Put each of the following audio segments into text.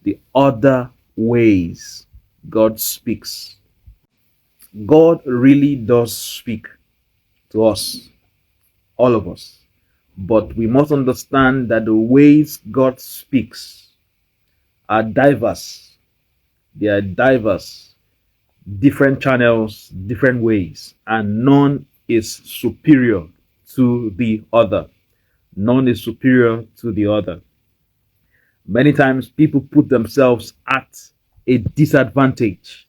the other ways God speaks. God really does speak to us, all of us. But we must understand that the ways God speaks are diverse. They are diverse, different channels, different ways, and none is superior to the other. None is superior to the other. Many times people put themselves at a disadvantage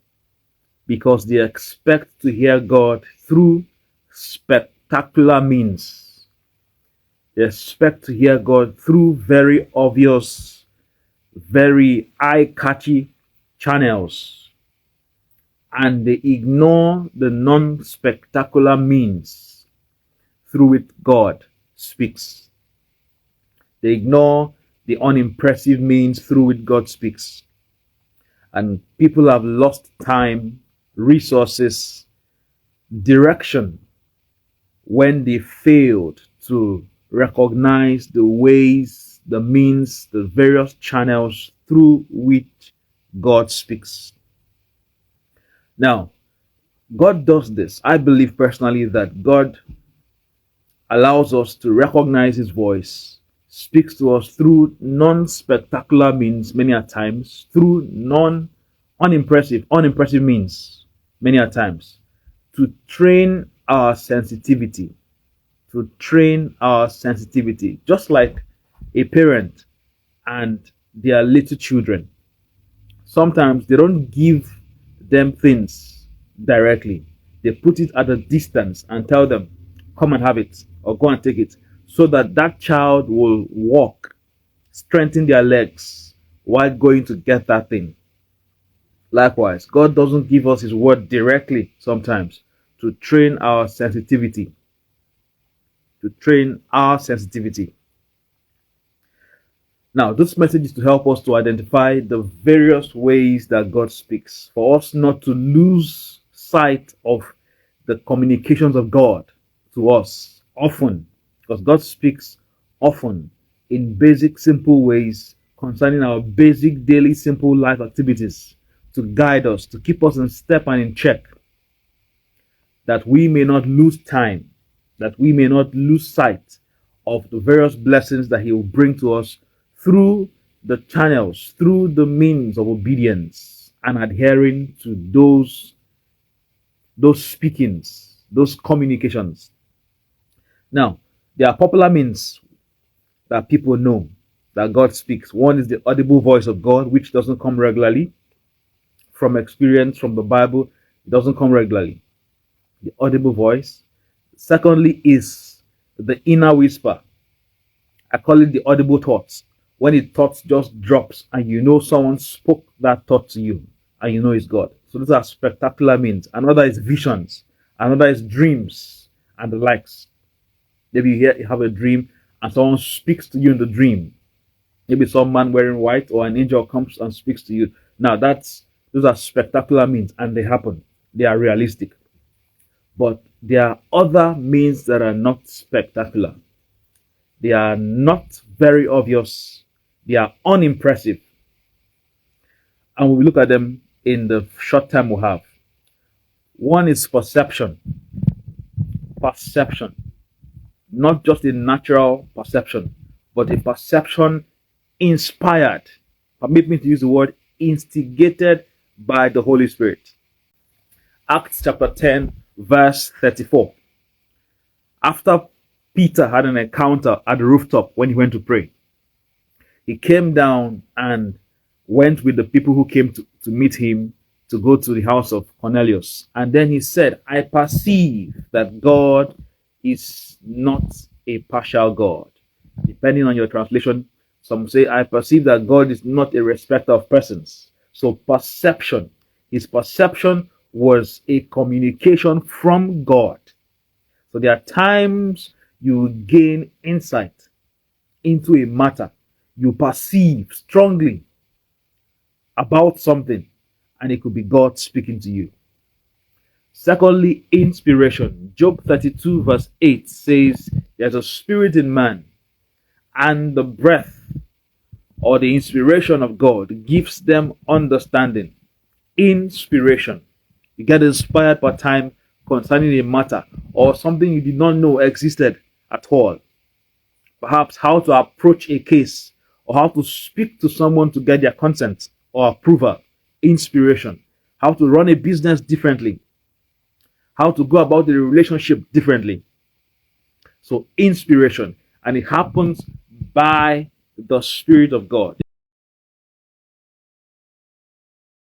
because they expect to hear God through spectacular means. They expect to hear God through very obvious, very eye-catchy channels, and they ignore the non-spectacular means through which God speaks. They ignore the unimpressive means through which God speaks. And people have lost time, resources, direction when they failed to recognize the ways, the means, the various channels through which God speaks. Now, God does this. I believe personally that God allows us to recognize His voice, speaks to us through non-spectacular means many a times, through unimpressive means many a times, to train our sensitivity, just like a parent and their little children. Sometimes they don't give them things directly. They put it at a distance and tell them, come and have it or go and take it, so that that child will walk, strengthen their legs while going to get that thing. Likewise, God doesn't give us His word directly sometimes to train our sensitivity. Now, this message is to help us to identify the various ways that God speaks, for us not to lose sight of the communications of God to us often, because God speaks often in basic, simple ways concerning our basic, daily, simple life activities to guide us, to keep us in step and in check, that we may not lose time, that we may not lose sight of the various blessings that He will bring to us through the channels, through the means of obedience and adhering to those speakings, those communications. Now, there are popular means that people know that God speaks. One is the audible voice of God, which doesn't come regularly. From experience, from the Bible, it doesn't come regularly. The audible voice. Secondly is the inner whisper. I call it the audible thoughts. When the thoughts just drops and you know someone spoke that thought to you and you know it's God. So those are spectacular means. Another is visions. Another is dreams and the likes. Maybe you have a dream and someone speaks to you in the dream. Maybe some man wearing white or an angel comes and speaks to you. Now those are spectacular means and they happen. They are realistic. But there are other means that are not spectacular. They are not very obvious. They are unimpressive. And we will look at them in the short time we have. One is perception. Perception. Not just a natural perception, but a perception inspired. Permit me to use the word instigated by the Holy Spirit. Acts chapter 10, verse 34. After Peter had an encounter at the rooftop when he went to pray, he came down and went with the people who came to meet him to go to the house of Cornelius. And then he said, I perceive that God is not a partial God. Depending on your translation, some say, I perceive that God is not a respecter of persons. So perception, his perception was a communication from God. So there are times you gain insight into a matter. You perceive strongly about something, and it could be God speaking to you. Secondly, inspiration. Job 32 verse 8 says, there's a spirit in man, and the breath or the inspiration of God gives them understanding. Inspiration. You get inspired by time concerning a matter or something you did not know existed at all. Perhaps how to approach a case or how to speak to someone to get their consent or approval. Inspiration. How to run a business differently. How to go about the relationship differently. So, inspiration. And it happens by the Spirit of God.